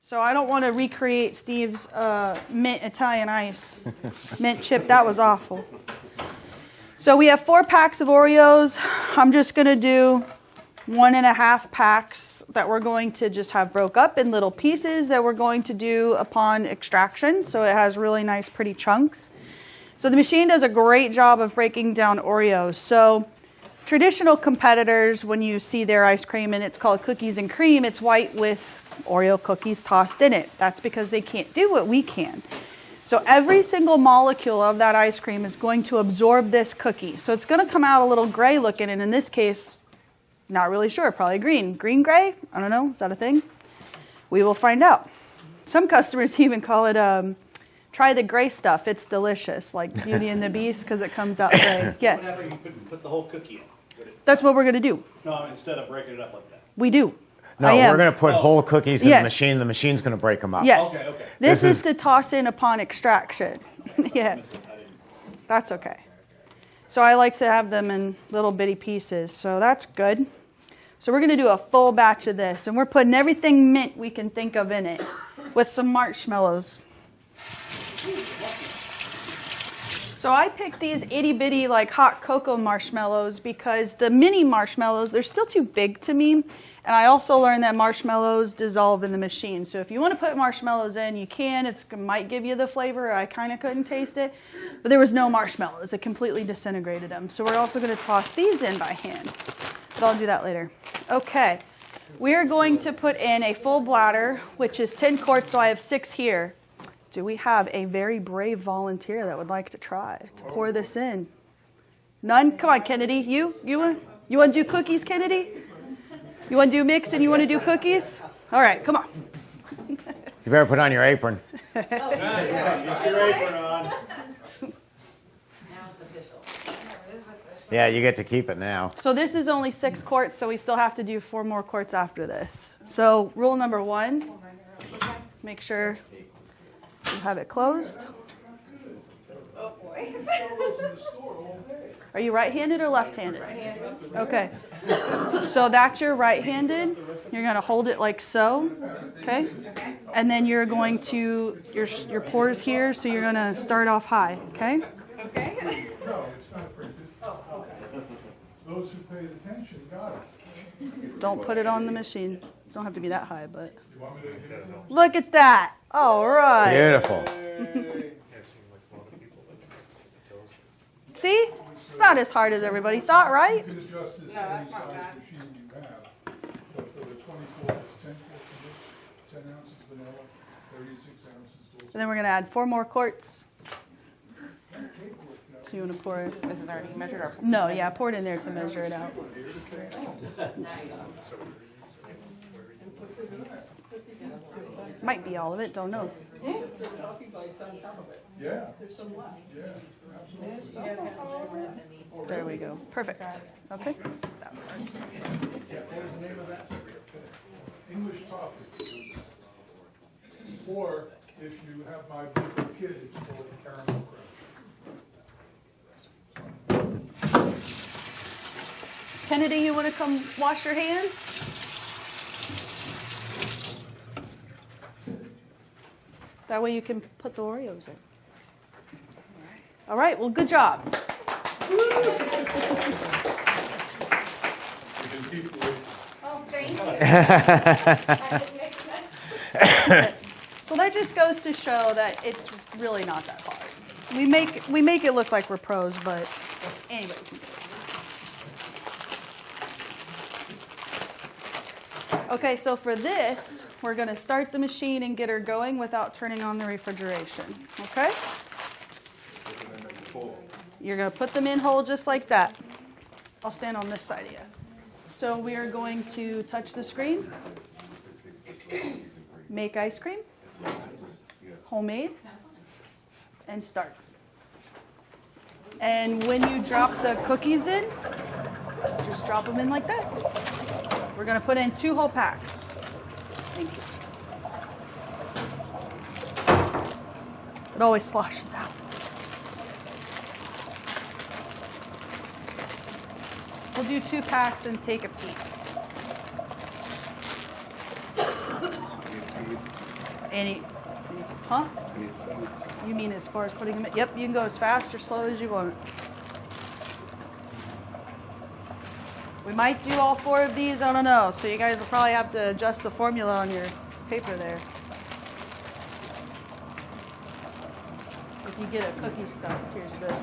So I don't want to recreate Steve's mint Italian ice mint chip. That was awful. So we have 4 packs of Oreos. I'm just going to do 1.5 packs that we're going to just have broke up in little pieces that we're going to do upon extraction. So it has really nice, pretty chunks. So the machine does a great job of breaking down Oreos. So traditional competitors, when you see their ice cream and it's called cookies and cream, it's white with Oreo cookies tossed in it. That's because they can't do what we can. So every single molecule of that ice cream is going to absorb this cookie. So it's going to come out a little gray looking, and in this case, not really sure, probably green. Green gray? I don't know. Is that a thing? We will find out. Some customers even call it, try the gray stuff. It's delicious, like Beauty and the Beast, because it comes out gray. Yes? Whenever you put the whole cookie in. That's what we're going to do. No, instead of breaking it up like that. We do. No, we're going to put whole cookies in Yes. the machine. The machine's going to break them up. Yes. Okay. This is to toss in upon extraction. Yeah. That's okay. So I like to have them in little bitty pieces. So that's good. So we're going to do a full batch of this. And we're putting everything mint we can think of in it with some marshmallows. So I picked these itty bitty like hot cocoa marshmallows because the mini marshmallows, they're still too big to me. And I also learned that marshmallows dissolve in the machine. So if you want to put marshmallows in, you can. It might give you the flavor. I kind of couldn't taste it. But there was no marshmallows. It completely disintegrated them. So we're also going to toss these in by hand. But I'll do that later. Okay. We are going to put in a full bladder, which is 10 quarts, so I have 6 here. Do we have a very brave volunteer that would like to try to pour this in? None? Come on, Kennedy. You want to do cookies, Kennedy? You want to do mix and you want to do cookies? All right, come on. You better put on your apron. Get your apron on. Now it's official. Yeah, you get to keep it now. So this is only 6 quarts, so we still have to do 4 more quarts after this. So rule number 1, make sure you have it closed. Oh boy. Are you right-handed or left-handed? Right-handed. Okay. So that's your right-handed. You're going to hold it like so, okay? And then you're going to, your pour's here, so you're going to start off high, okay? Okay. No, it's not printed. Those who paid attention got it. Don't put it on the machine. Don't have to be that high, but. You want me to get it? Look at that. All right. Beautiful. See? It's not as hard as everybody thought, right? You can adjust this to any size machine you have. But for the 24, it's 10 ounces vanilla, 36 ounces. And then we're going to add 4 more quarts. So you want to pour it? This is already measured or? No, yeah, pour it in there to measure it out. Might be all of it, don't know. Yeah. There we go. Perfect. Okay. English toffee. Or if you have my bigger kid, it's called caramel crunch. Kennedy, you want to come wash your hands? That way you can put the Oreos in. All right, well, good job. Oh, thank you. That just makes sense. So that just goes to show that it's really not that hard. We make it look like we're pros, but anybody can do it. Okay, so for this, we're going to start the machine and get her going without turning on the refrigeration. Okay? You're going to put them in whole just like that. I'll stand on this side of you. So we are going to touch the screen. Make ice cream. Homemade. And start. And when you drop the cookies in, just drop them in like that. We're going to put in 2 whole packs. Thank you. It always sloshes out. We'll do 2 packs and take a peek. Huh? You mean as far as putting them in? Yep, you can go as fast or slow as you want. We might do all 4 of these, I don't know. So you guys will probably have to adjust the formula on your paper there. If you get a cookie stuck, here's this.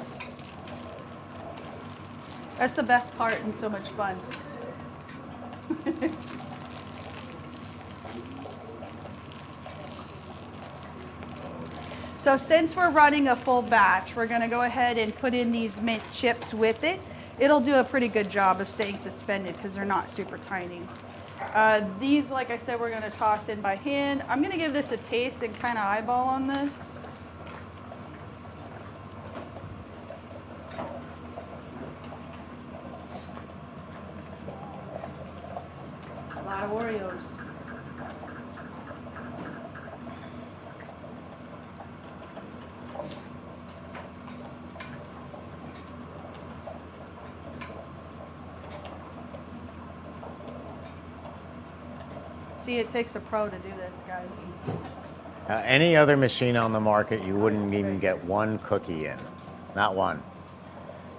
That's the best part and so much fun. So since we're running a full batch, we're going to go ahead and put in these mint chips with it. It'll do a pretty good job of staying suspended because they're not super tiny. These, like I said, we're going to toss in by hand. I'm going to give this a taste and kind of eyeball on this. A lot of Oreos. See, it takes a pro to do this, guys. Any other machine on the market, you wouldn't even get 1 cookie in. Not one.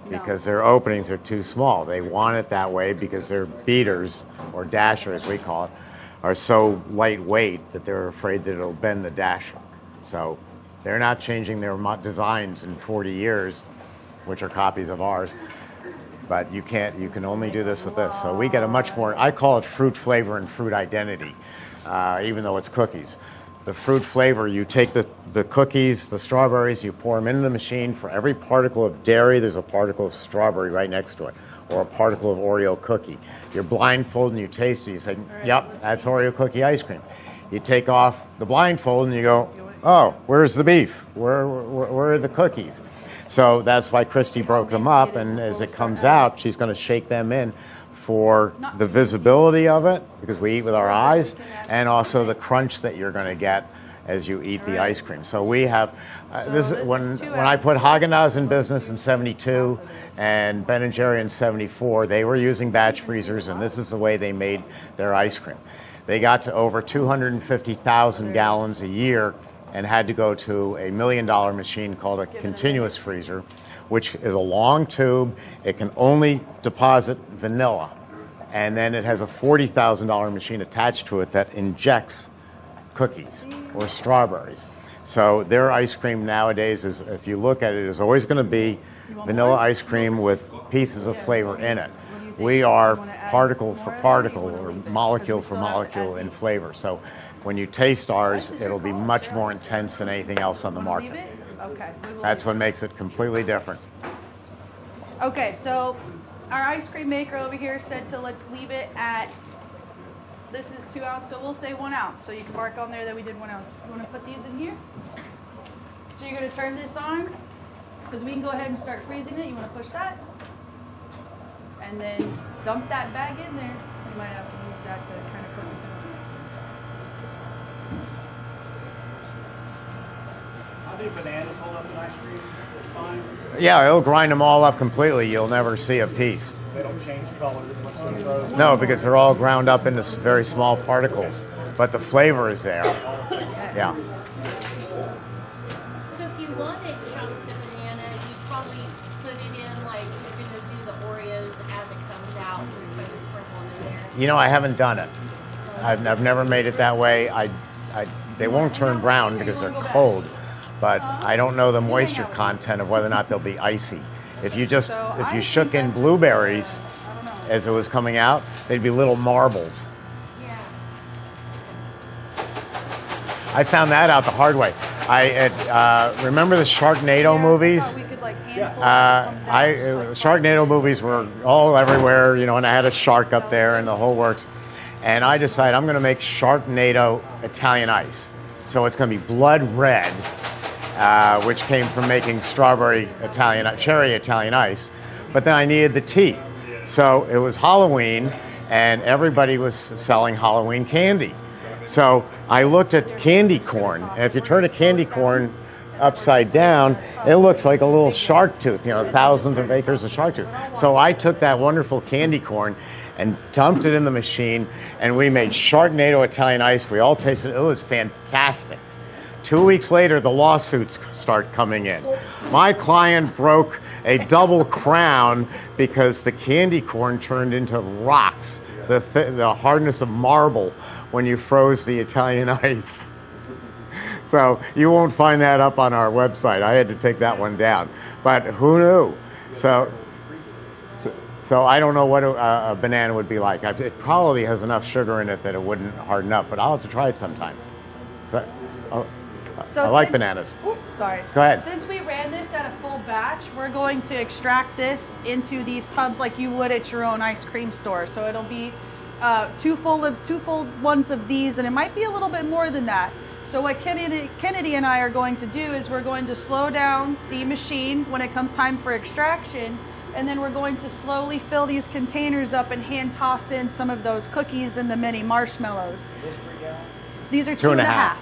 No. Because their openings are too small. They want it that way because their beaters, or dasher as we call it, are so lightweight that they're afraid that it'll bend the dasher. So they're not changing their designs in 40 years, which are copies of ours. But you can only do this with this. So we get a much more, I call it fruit flavor and fruit identity, even though it's cookies. The fruit flavor, you take the cookies, the strawberries, you pour them into the machine. For every particle of dairy, there's a particle of strawberry right next to it, or a particle of Oreo cookie. You're blindfolded and you taste it. You say, yep, that's Oreo cookie ice cream. You take off the blindfold and you go, oh, where's the beef? Where are the cookies? So that's why Christy broke them up, and as it comes out, she's going to shake them in for the visibility of it, because we eat with our eyes, and also the crunch that you're going to get as you eat the ice cream. So we have, this is when I put Haagen-Dazs in business in 72 and Ben & Jerry in 74, they were using batch freezers, and this is the way they made their ice cream. They got to over 250,000 gallons a year and had to go to a $1 million machine called a continuous freezer, which is a long tube. It can only deposit vanilla. And then it has a $40,000 machine attached to it that injects cookies or strawberries. So their ice cream nowadays is, if you look at it, is always going to be vanilla ice cream with pieces of flavor in it. We are particle for particle or molecule for molecule in flavor. So when you taste ours, it'll be much more intense than anything else on the market. Okay. That's what makes it completely different. Okay, so our ice cream maker over here said to let's leave it at, this is 2 ounces, so we'll say 1 ounce. So you can mark on there that we did 1 ounce. You want to put these in here? So you're going to turn this on, because we can go ahead and start freezing it. You want to push that? And then dump that bag in there. You might have to use that to kind of cook it. How do bananas hold up in ice cream? Fine. Yeah, it'll grind them all up completely. You'll never see a piece. They don't change color once they're frozen. No, because they're all ground up into very small particles. But the flavor is there. Yeah. So if you wanted chunks of banana, you'd probably put it in like you're going to do the Oreos as it comes out, just put the sprinkle in there. You know, I haven't done it. I've never made it that way. They won't turn brown because they're cold, but I don't know the moisture content of whether or not they'll be icy. If you shook in blueberries as it was coming out, they'd be little marbles. Yeah. I found that out the hard way. Remember the Sharknado movies? Sharknado movies were all everywhere, you know, and I had a shark up there and the whole works. And I decided I'm going to make Sharknado Italian ice. So it's going to be blood red, which came from making cherry Italian ice. But then I needed the teeth. So it was Halloween, and everybody was selling Halloween candy. So I looked at candy corn, and if you turn a candy corn upside down, it looks like a little shark tooth, thousands of acres of shark tooth. So I took that wonderful candy corn and dumped it in the machine, and we made Sharknado Italian ice. We all tasted it. It was fantastic. 2 weeks later, the lawsuits start coming in. My client broke a double crown because the candy corn turned into rocks, the hardness of marble when you froze the Italian ice. So you won't find that up on our website. I had to take that one down. But who knew? So I don't know what a banana would be like. It probably has enough sugar in it that it wouldn't harden up, but I'll have to try it sometime. So, I like bananas. Sorry. Go ahead. Since we ran this at a full batch, we're going to extract this into these tubs like you would at your own ice cream store. So it'll be two full ones of these, and it might be a little bit more than that. So what Kennedy and I are going to do is we're going to slow down the machine when it comes time for extraction, and then we're going to slowly fill these containers up and hand toss in some of those cookies and the mini marshmallows. These are 2.5.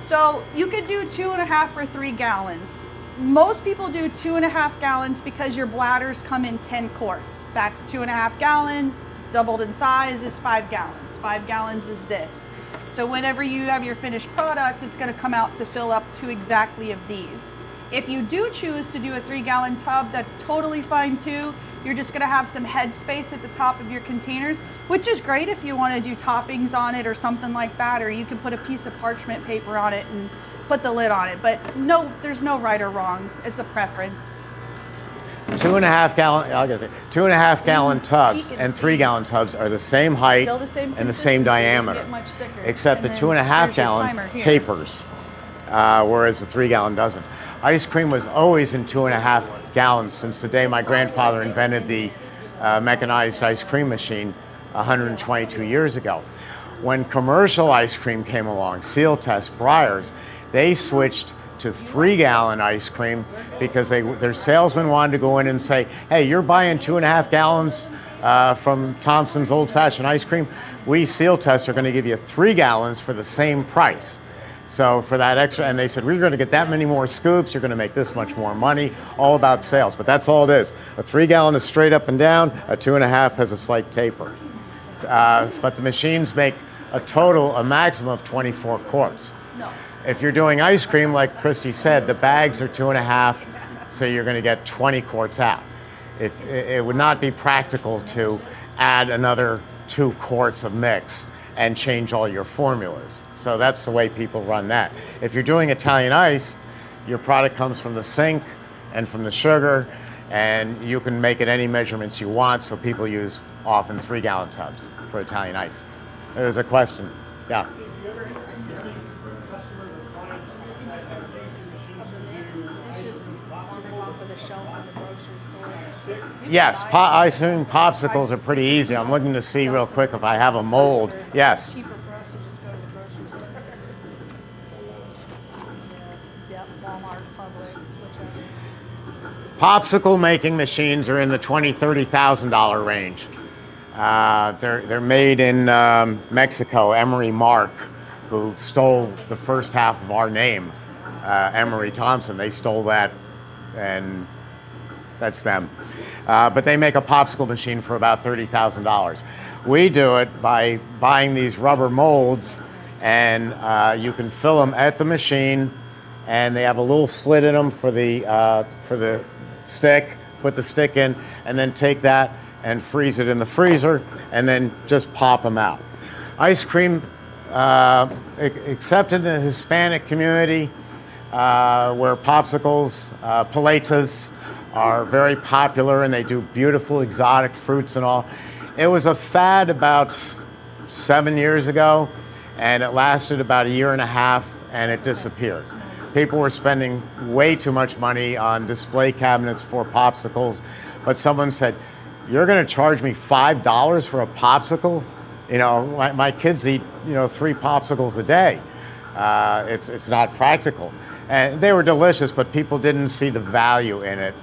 So you could do 2.5 or 3 gallons. Most people do 2.5 gallons because your bladders come in 10 quarts. That's 2.5 gallons, doubled in size is 5 gallons. 5 gallons is this. So whenever you have your finished product, it's going to come out to fill up to exactly of these. If you do choose to do a 3-gallon tub, that's totally fine too. You're just going to have some head space at the top of your containers, which is great if you want to do toppings on it or something like that, or you can put a piece of parchment paper on it and put the lid on it. But no, there's no right or wrong. It's a preference. 2.5 gallon, I'll get it. 2.5 gallon tubs and 3-gallon tubs are the same height Still the same and the same diameter, get much thicker. except And the then 2.5 there's your gallon timer here. tapers, whereas the 3-gallon doesn't. Ice cream was always in 2.5 gallons since the day my grandfather invented the mechanized ice cream machine 122 years ago. When commercial ice cream came along, Sealtest, Breyers, they switched to 3-gallon ice cream because their salesman wanted to go in and say, hey, you're buying 2.5 gallons from Thompson's Old Fashioned Ice Cream. We, Sealtest, are going to give you 3 gallons for the same price. So for that extra, and they said, we're going to get that many more scoops, you're going to make this much more money, all about sales. But that's all it is. A 3-gallon is straight up and down, a 2.5 has a slight taper. But the machines make a maximum of 24 quarts. No. If you're doing ice cream, like Christy said, the bags are 2.5, so you're going to get 20 quarts out. It would not be practical to add another 2 quarts of mix and change all your formulas. So that's the way people run that. If you're doing Italian ice, your product comes from the sink and from the sugar, and you can make it any measurements you want, so people use often 3-gallon tubs for Italian ice. There's a question. Yeah. Yes, I assume popsicles are pretty easy. I'm looking to see real quick if I have a mold. Yes. Cheaper for us to just go to the grocery store. Yep, Walmart, Publix, whichever. Popsicle making machines are in the $20,000, $30,000 range. They're made in Mexico. Emery Mark, who stole the first half of our name, Emery Thompson, they stole that, and that's them. But they make a popsicle machine for about $30,000. We do it by buying these rubber molds, and you can fill them at the machine, and they have a little slit in them for the stick. Put the stick in, and then take that and freeze it in the freezer, and then just pop them out. Ice cream, except in the Hispanic community, where popsicles, paletas, are very popular, and they do beautiful exotic fruits and all. It was a fad about 7 years ago, and it lasted about 1.5 years, and it disappeared. People were spending way too much money on display cabinets for popsicles, but someone said, you're going to charge me $5 for a popsicle? You know, my kids eat, 3 popsicles a day. It's not practical. And they were delicious, but people didn't see the value in it,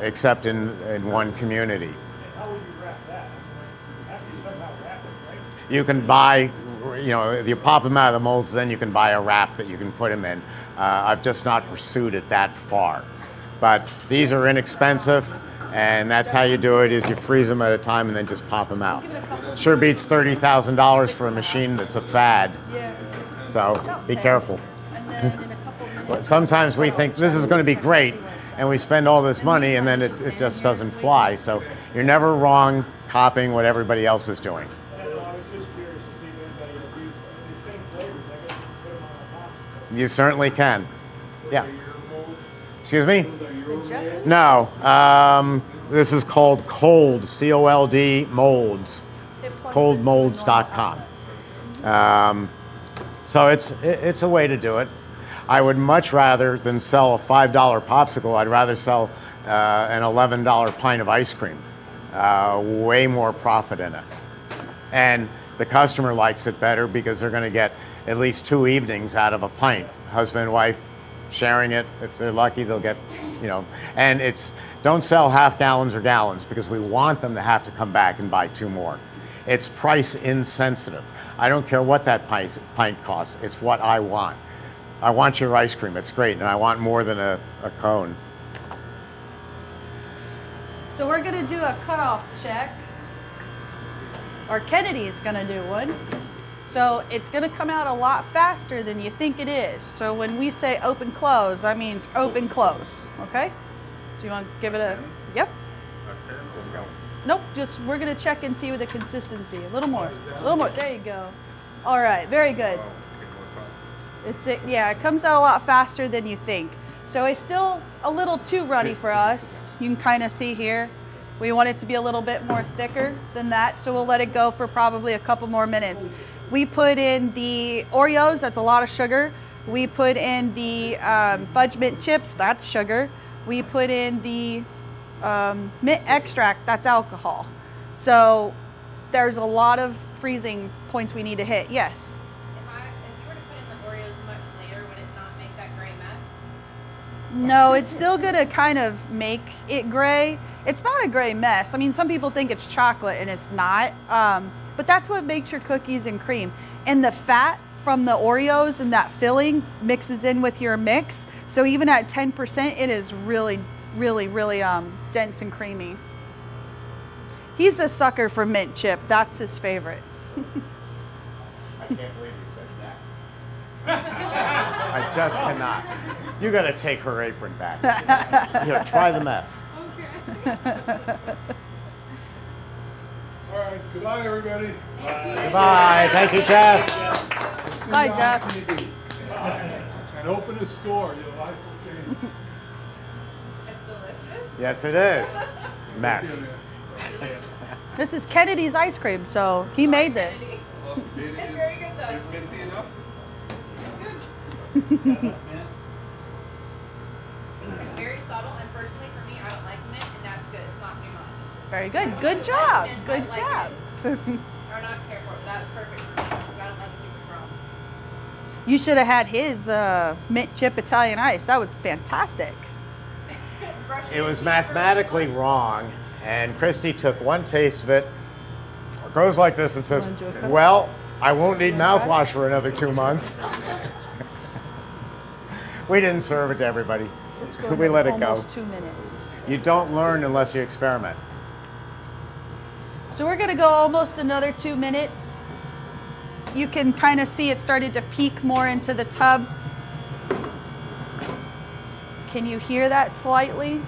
except in one community. How would you wrap that? After you somehow wrap it, right? You can buy, if you pop them out of the molds, then you can buy a wrap that you can put them in. I've just not pursued it that far. But these are inexpensive, and that's how you do it, is you freeze them at a time and then just pop them out. Sure beats $30,000 for a machine that's a fad. So be careful. And then in a couple minutes. But sometimes we think this is going to be great, and we spend all this money, and then it just doesn't fly. So you're never wrong copying what everybody else is doing. I was just curious to see if anybody had used these same flavors. I guess you put them on a pop. You certainly can. Yeah. Your mold, Excuse me? your No. This is called Cold, C-O-L-D, molds. Coldmolds.com. So it's a way to do it. I would much rather than sell a $5 popsicle, I'd rather sell an $11 pint of ice cream. Way more profit in it. And the customer likes it better because they're going to get at least 2 evenings out of a pint. Husband and wife sharing it. If they're lucky, they'll get, and don't sell half gallons or gallons because we want them to have to come back and buy 2 more. It's price insensitive. I don't care what that pint costs. It's what I want. I want your ice cream. It's great, and I want more than a cone. So we're gonna do a cutoff check, or Kennedy's gonna do one. So it's gonna come out a lot faster than you think it is. So when we say open close, that means open close, okay? So you wanna give it a, yep? Nope, just, we're gonna check and see with the consistency. A little more, there you go. All right, very good. Yeah, it comes out a lot faster than you think. So it's still a little too runny for us. You can kind of see here. We want it to be a little bit more thicker than that, so we'll let it go for probably a couple more minutes. We put in the Oreos, that's a lot of sugar. We put in the fudge mint chips, that's sugar. We put in the mint extract, that's alcohol. So there's a lot of freezing points we need to hit. Yes? If you were to put in the Oreos much later, would it not make that gray mess? No, it's still gonna kind of make it gray. It's not a gray mess. I mean, some people think it's chocolate and it's not. But that's what makes your cookies and cream. And the fat from the Oreos and that filling mixes in with your mix. So even at 10%, it is really, really, really dense and creamy. He's a sucker for mint chip. That's his favorite. I can't believe you said yes. I just cannot. You got to take her apron back. Here, try the mess. All right, good night, everybody. Goodbye. Thank you, Jeff. Bye, Jeff. And open a store, your life will change. It's delicious. Yes, it is. Mess. This is Kennedy's ice cream, so he made this. It's very good though. It's minty enough? It's very subtle, and personally for me, I don't like mint, and that's good. It's not too much. Very good. Good job. Good job. Or not care for it. That's perfect for me, because I don't like it super strong. You should have had his mint chip Italian ice. That was fantastic. It was mathematically wrong, and Christy took one taste of it, goes like this and says, well, I won't need mouthwash for another 2 months. We didn't serve it to everybody. We let it go. Almost 2 minutes. You don't learn unless you experiment. So we're gonna go almost another 2 minutes. You can kind of see it started to peak more into the tub. Can you hear that slightly?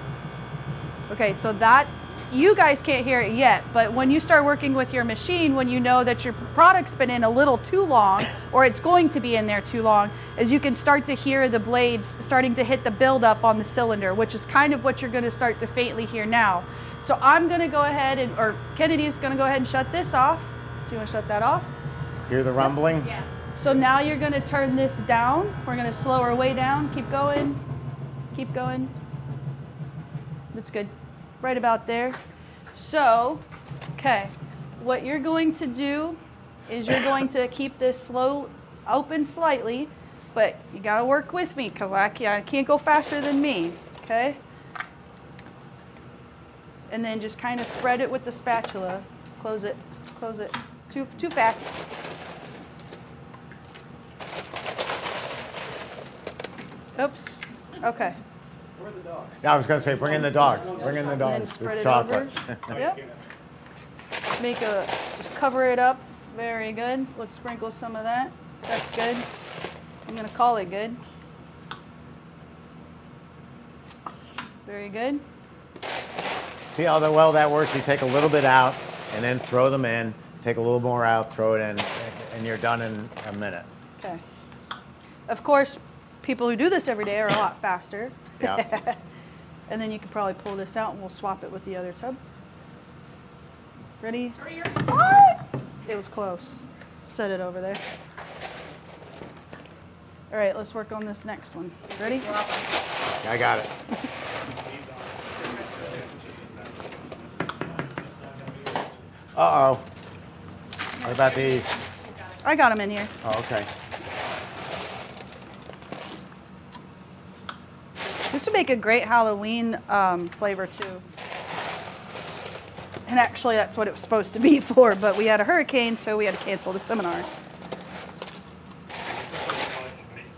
Okay, so that, you guys can't hear it yet, but when you start working with your machine, when you know that your product's been in a little too long, or it's going to be in there too long, is you can start to hear the blades starting to hit the buildup on the cylinder, which is kind of what you're gonna start to faintly hear now. So I'm gonna go ahead and, or Kennedy's gonna go ahead and shut this off. So you wanna shut that off? Hear the rumbling? Yeah. So now you're gonna turn this down. We're gonna slow our way down. Keep going. Keep going. That's good. Right about there. So, okay. What you're going to do is you're going to keep this slow, open slightly, but you gotta work with me because I can't go faster than me, okay? And then just kind of spread it with the spatula. Close it, close it. Too fast. Oops. Okay. Yeah, I was gonna say, bring in the dogs. Bring in the And then dogs. spread It's it over. chocolate. Yep. Just cover it up. Very good. Let's sprinkle some of that. That's good. I'm gonna call it good. Very good. See how well that works? You take a little bit out and then throw them in. Take a little more out, throw it in, and you're done in a minute. Okay. Of course, people who do this every day are a lot faster. Yeah. And then you can probably pull this out and we'll swap it with the other tub. Ready? What? It was close. Set it over there. All right, let's work on this next one. Ready? I got it. Uh-oh. What about these? I got them in here. Oh, okay. This would make a great Halloween flavor too. And actually, that's what it was supposed to be for, but we had a hurricane, so we had to cancel the seminar.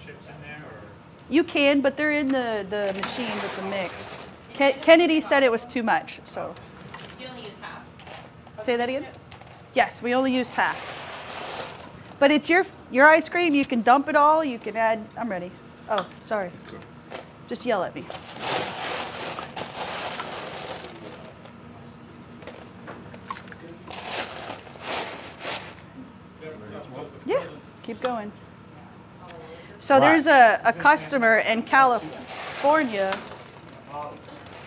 Chips in there, or? You can, but they're in the machine with the mix. Kennedy said it was too much, so. You only use half. Say that again? Yes, we only used half. But it's your ice cream. You can dump it all. You can add. I'm ready. Oh, sorry. Just yell at me. Yeah, keep going. So there's a customer in California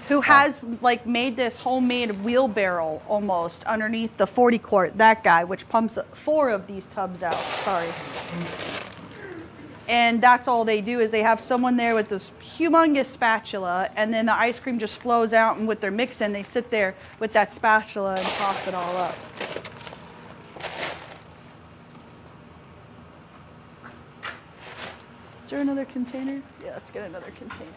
who has like made this homemade wheelbarrow almost underneath the 40 quart, that guy, which pumps 4 of these tubs out. Sorry. And that's all they do is they have someone there with this humongous spatula, and then the ice cream just flows out, and with their mix in, they sit there with that spatula and toss it all up. Is there another container? Yeah, let's get another container.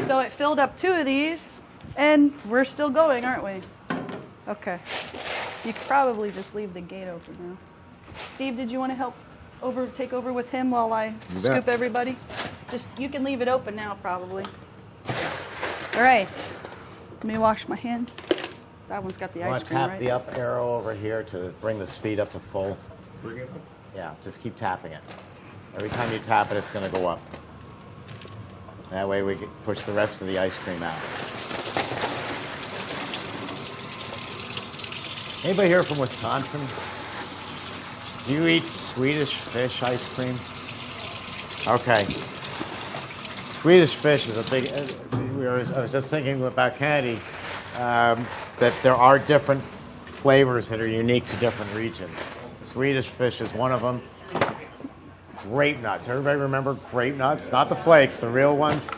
So it filled up 2 of these, and we're still going, aren't we? Okay. You could probably just leave the gate open now. Steve, did you want to take over with him while I You scoop bet. everybody? You can leave it open now, probably. All right. Let me wash my hands. That one's got the You want ice to cream, tap right? the up arrow over here to bring the speed up to full? Bring it up. Yeah, just keep tapping it. Every time you tap it, it's going to go up. That way we can push the rest of the ice cream out. Anybody here from Wisconsin? Do you eat Swedish fish ice cream? Okay. Swedish fish is a big. I was just thinking about Kennedy that there are different flavors that are unique to different regions. Swedish fish is one of them. Grape nuts. Everybody remember grape nuts? Not the flakes, the real ones.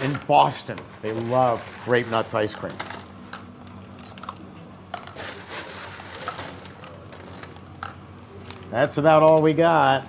In Boston, they love grape nuts ice cream. That's about all we got.